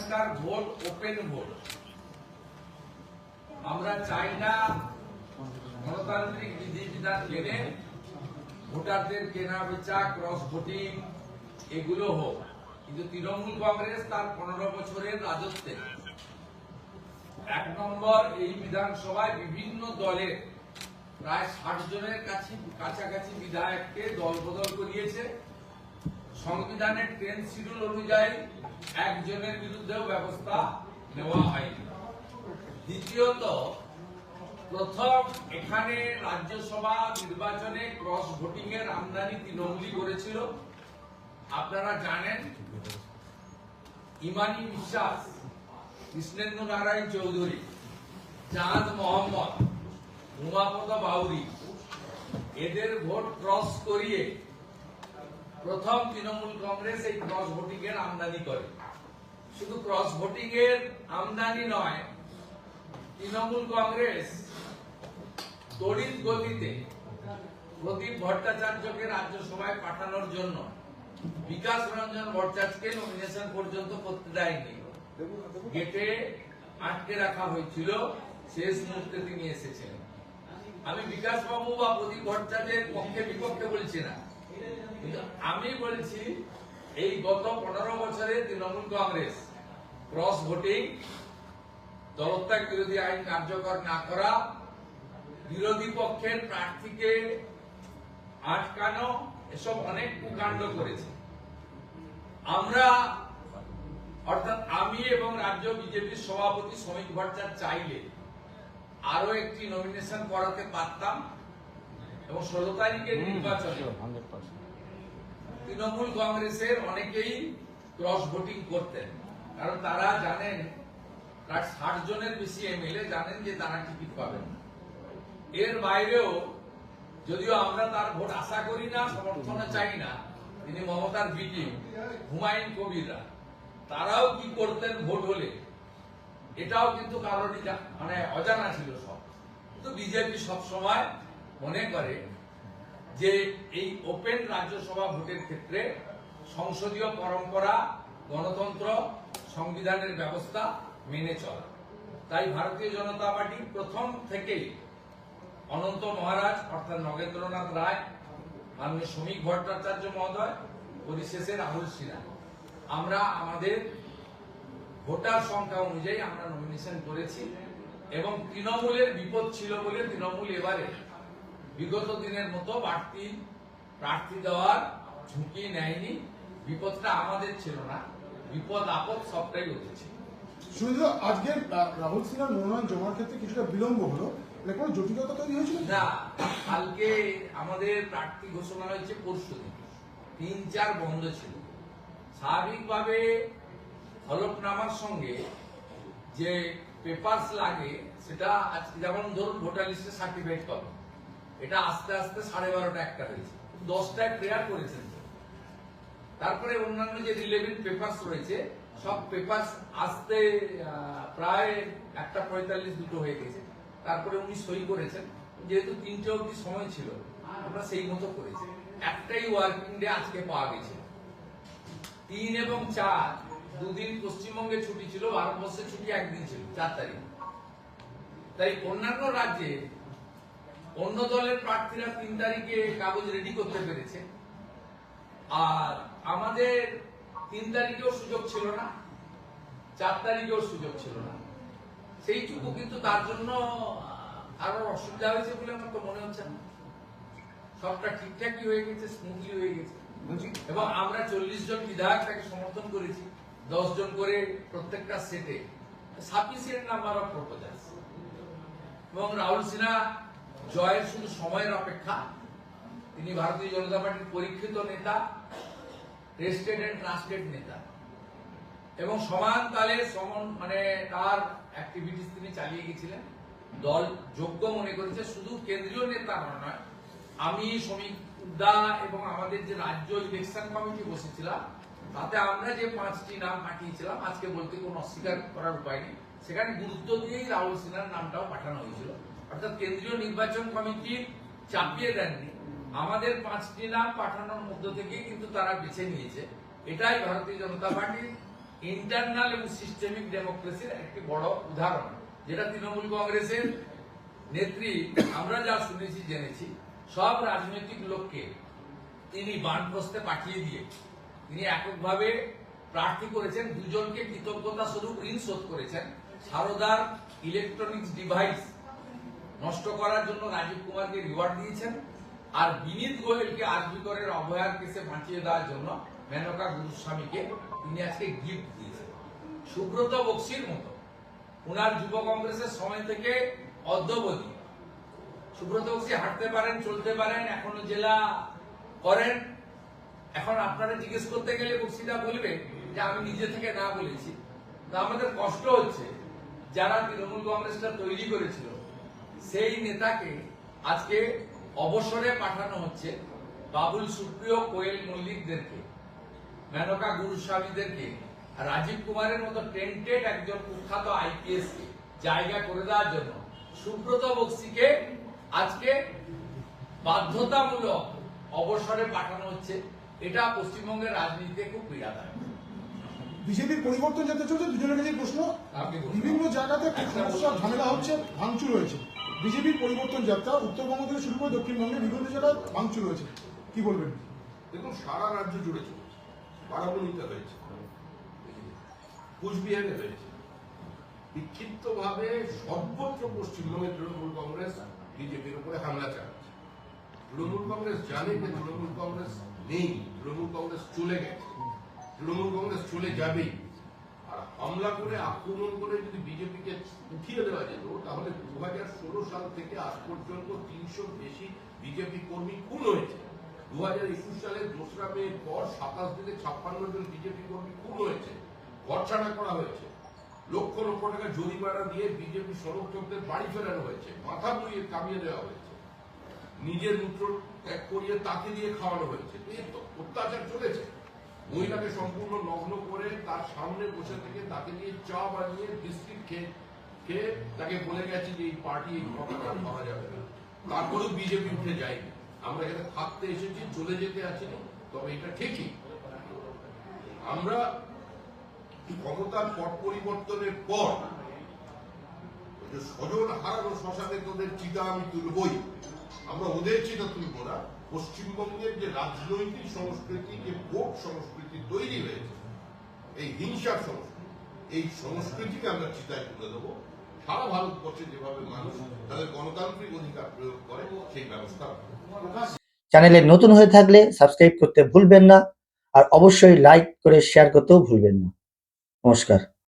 এখানকার vote open vote. আমরা চাই না গণতান্ত্রিক বিধিবিধান মেনে ভোটারদের কেনা বেচা, ক্রস ভোটিং এগুলো হোক, কিন্তু তৃণমূল কংগ্রেস তার 15 বছরের রাজত্বে 1 নম্বর এই বিধানসভায় বিভিন্ন দলের প্রায় 60 জনের কাছাকাছি বিধায়ককে দল বদল করিয়েছে। সংবিধানের 10 শিডিউল অনুযায়ী একজনের বিরুদ্ধেও ব্যবস্থা নেওয়া হয়নি। দ্বিতীয়ত, প্রথম এখানে রাজ্যসভা নির্বাচনে ক্রস ভোটিং এর আমদানি তৃণমূলই করেছিল। আপনারা জানেন, ইমানি বিশ্বাস, কৃষ্ণেন্দু নারায়ণ চৌধুরী, চাঁদ মোহাম্মদ, উমাপদ বাউরি এদের ভোট ক্রস করিয়ে প্রথম তৃণমূল কংগ্রেস এই ক্রস ভোটিং এর আমদানি করে। শুধু ক্রস ভোটিং এর আমদানি নয়, তৃণমূল কংগ্রেস তড়িৎ গতিতে প্রদীপ ভট্টাচার্যকে রাজ্যসভায় পাঠানোর জন্য বিকাশ রঞ্জন ভট্টাচার্যকে নমিনেশন পর্যন্ত করতে দেয়নি, গেটে আটকে রাখা হয়েছিল। শেষ মুহূর্তে তিনি এসেছিলেন। আমি বিকাশ বাবু বা প্রদীপ ভট্টাচার্যের পক্ষে বিপক্ষে বলছি না, কিন্তু আমি বলছি এই গত 15 বছরে তৃণমূল কংগ্রেস ক্রস ভোটিং, দলত্যাগ বিরোধী আইন কার্যকর না করা, বিরোধী পক্ষের প্রার্থীকে আটকানো, এসব অনেক কুকাণ্ড করেছে। আমরা অর্থাৎ আমি এবং রাজ্য বিজেপির সভাপতি শ্রমিক ভট্টাচার্য চাইলে আরো একটি নমিনেশন করাতে পারতাম এবং 16 তারিখের নির্বাচনে তৃণমূল কংগ্রেসের অনেকেই ক্রস ভোটিং করতেন, কারণ তারা জানেন প্রায় 60 জনের বেশি এমএলএ জানেন যে তারা টিকিট পাবেন না। এর বাইরেও যদিও আমরা তার ভোট আশা করি না, সমর্থন চাই না, তিনি মমতার বিটি হুমায়ুন কবিররা তারাও কি করতেন ভোট হলে, এটাও কিন্তু কারণই মানে অজানা ছিল সব। কিন্তু বিজেপি সবসময় মনে করে যে এই ওপেন রাজ্যসভা ভোটের ক্ষেত্রে সংসদীয় পরম্পরা, গণতন্ত্র, সংবিধানের ব্যবস্থা মেনে চলা। তাই ভারতীয় জনতা পার্টি প্রথম থেকেই অনন্ত মহারাজ অর্থাৎ নগেন্দ্রনাথ রায়, মাননীয় শ্রমিক ভট্টাচার্য মহোদয়, পরিশেষে রাহুল সিনহা, আমরা আমাদের ভোটার সংখ্যা অনুযায়ী আমরা নমিনেশন করেছি এবং তৃণমূলের বিপদ ছিল বলে তৃণমূল এবারে বিগত দিনের মতো বাড়তি প্রার্থী দেওয়ার ঝুঁকি নেয়নি। বিপদটা আমাদের ছিল না, বিপদ আপদ সবটাই উঠেছে। শুধু আজকে রাহুল সিনহার মনোনয়ন জমার ক্ষেত্রে কিছুটা বিলম্ব হলো, কোনো জটিলতা তৈরি হয়েছিল না। কালকে আমাদের প্রার্থী ঘোষণা হয়েছে পরশুদিন, 3-4 বন্ধ ছিল। স্বাভাবিকভাবে হলফনামার সঙ্গে যে পেপারস লাগে সেটা আজকে যেমন ধরুন ভোটার লিস্টে সার্টিফাইড পাবে, এটা আস্তে আস্তে 12:30টা 1টা হয়েছে, 10টায় ক্লিয়ার করেছেন। তারপরে অন্যান্য যে রিলেভেন্ট পেপারস রয়েছে সব পেপারস আসতে প্রায় 1:45 2টো হয়ে গেছে। তারপরে উনি সই করেছেন, যেহেতু 3টে অবধি সময় ছিল আমরা সেই মতো করেছি। একটাই ওয়ার্কিং ডে আজকে পাওয়া গেছে। 3 এবং 4 দুদিন পশ্চিমবঙ্গে ছুটি ছিল, ভারতবর্ষে ছুটি একদিন ছিল, 4 তারিখ। তাই অন্যান্য রাজ্যে অন্য দলের প্রার্থীরা 3 তারিখে কাগজ রেডি করতে পেরেছে, আর আমাদের 3 তারিখেও সুযোগ ছিল না, 4 তারিখেও সুযোগ ছিল না। সেইটুকু কিন্তু তার জন্য আরো অসুবিধা হয়েছে বলে আমার তো মনে হচ্ছে না। সবটা ঠিকঠাকই হয়ে গেছে, স্মুথলি হয়ে গেছে এবং আমরা 40 জন বিধায়ক তাকে সমর্থন করেছি, 10 জন করে প্রত্যেকটা সেটে, সাফিসিয়েন্ট নাম্বার অফ প্রপোজালস। এবং রাহুল সিনহা জয়ের শুধু সময়ের অপেক্ষা। তিনি ভারতীয় জনতা পার্টির পরীক্ষিত নেতা, টেস্টেড এন্ড ট্রাস্টেড নেতা এবং সমান তালে মানে তার অ্যাক্টিভিটিস তিনি চালিয়ে গেছিলেন। দল যোগ্য মনে করেছে, শুধু কেন্দ্রীয় নেতা নয়, আমি শ্রমিক দা এবং আমাদের যে রাজ্য ইলেকশন কমিটি বসেছিলাম তাতে আমরা যে 5টি নাম পাঠিয়েছিলাম, আজকে বলতে কোনো অস্বীকার করার উপায় নেই, সেখানে গুরুত্ব দিয়েই রাহুল সিনহার নামটাও পাঠানো হয়েছিল। অর্থাৎ কেন্দ্রীয় নির্বাচন কমিটি চাপিয়ে দেননি, আমাদের 5টি নাম পাঠানোর মধ্য থেকে কিন্তু তারা বেছে নিয়েছে। এটাই ভারতীয় জনতা পার্টির ইন্টারনাল এবং সিস্টেমিক ডেমোক্রেসির একটি বড় উদাহরণ, যেটা তৃণমূল কংগ্রেসের নেত্রী আমরা যা শুনেছি জেনেছি সব রাজনৈতিক লোককে তিনি বানপ্রস্থে পাঠিয়ে দিয়ে তিনি এককভাবে প্রার্থী করেছেন, দুজনকে কৃতজ্ঞতা স্বরূপ ঋণ শোধ করেছেন। সারদার ইলেকট্রনিক্স ডিভাইস নষ্ট করার জন্য রাজীব কুমারকে রিওয়ার্ড দিয়েছেন, আর বিনীত গোয়েলকে আরজিকরের অভয়ার কেসে বাঁচিয়ে দেওয়ার জন্য মেনকা গুরুস্বামীকে তিনি আজকে গিফট দিয়েছেন। সুব্রত বক্সির মতো উনার যুব কংগ্রেসের সময় থেকে অদ্যবধি সুব্রত বক্সি হাঁটতে পারেন, চলতে পারেন, এখনো জেলা করেন। এখন আপনারা জিজ্ঞেস করতে গেলে বক্সিদা বলবে যে আমি নিজে থেকে না বলেছি। তা আমাদের কষ্ট হচ্ছে যারা তৃণমূল কংগ্রেসটা তৈরি করেছিল সেই নেতাকে আজকে অবসরে পাঠানো হচ্ছে, বাবুল সুপ্রিয়, কোয়েল মল্লিকদেরকে, মেনকা গুরুস্বামীদেরকে, রাজীব কুমারের মতো টেন্টেড একজন কুখ্যাত আইপিএস কে জায়গা করে দেওয়ার জন্য সুব্রত বক্সিকে আজকে বাধ্যতামূলক অবসরে পাঠানো হচ্ছে। এটা পশ্চিমবঙ্গের রাজনীতিতে খুব পীড়াদায়ক। বিজেপির পরিবর্তন যাতে চলছে, দুজনের কাছে প্রশ্ন, আপনি বলুন। বিভিন্ন জায়গাতে সমস্যা ঝামেলা হচ্ছে, ভাঙচুর হয়েছে। বিজেপির পরিবর্তন যাত্রা উত্তরবঙ্গ থেকে শুরু করে দক্ষিণবঙ্গের বিভিন্ন জায়গায় ভাঙচুর হয়েছে, কি বলবেন? দেখুন, সারা রাজ্য জুড়ে চলেছে। বারাবণীতে হয়েছে, কুচবিহারে হয়েছে, বিক্ষিপ্তভাবে সর্বত্র পশ্চিমবঙ্গে তৃণমূল কংগ্রেস বিজেপির উপরে হামলা চালাচ্ছে। তৃণমূল কংগ্রেস জানে যে তৃণমূল কংগ্রেস নেই, তৃণমূল কংগ্রেস চলে গেছে, তৃণমূল কংগ্রেস চলে যাবেই। আর হামলা করে, আক্রমণ করে যদি বিজেপিকে উঠিয়ে দেওয়া যেত, তাহলে 2016 সাল থেকে আজ পর্যন্ত 300 বেশি বিজেপি কর্মী খুন হয়েছে। 2021 সালের 2রা মের পর 27 দিনে 56 জন বিজেপি কর্মী খুন হয়েছে, ঘরছাড়া করা হয়েছে, লক্ষ লক্ষ টাকা জরিমানা দিয়ে বিজেপি সমর্থকদের বাড়ি ফেরানো হয়েছে, মাথা বইয়ে কামিয়ে দেওয়া হয়েছে, নিজের মূত্র ত্যাগ করিয়ে তাকে দিয়ে খাওয়ানো হয়েছে। এই তো অত্যাচার চলেছে। মহিলাকে সম্পূর্ণ নগ্ন করে তার সামনে বসে থেকে তাকে দিয়ে চা বানিয়ে বিস্কিট খেয়ে তাকে বলে গেছে যে এই পার্টি এই ক্ষমতা পাওয়া যাবে না। তারপরেও বিজেপি উঠে যায়নি। আমরা এখানে থাকতে এসেছি, চলে যেতে আসিনি। তবে এটা ঠিকই, আমরা ক্ষমতার পট পরিবর্তনের পর স্বজন হারানো শ্মশানে তোদের চিতা আমি তুলবই। আমরা ওদের চিতা তুলব না। পশ্চিমবঙ্গের যে রাজনৈতিক সংস্কৃতি, যে ভোট সংস্কৃতি তৈরি হয়েছে, এই হিংসার সংস্কৃতি, এই সংস্কৃতিকে আমরা চিতায় তুলে দেবো। সারা ভারতবর্ষে যেভাবে মানুষ তাদের গণতান্ত্রিক অধিকার প্রয়োগ করে সেই ব্যবস্থা। চ্যানেলে নতুন হয়ে থাকলে সাবস্ক্রাইব করতে ভুলবেন না, আর অবশ্যই লাইক করে শেয়ার করতেও ভুলবেন না। নমস্কার।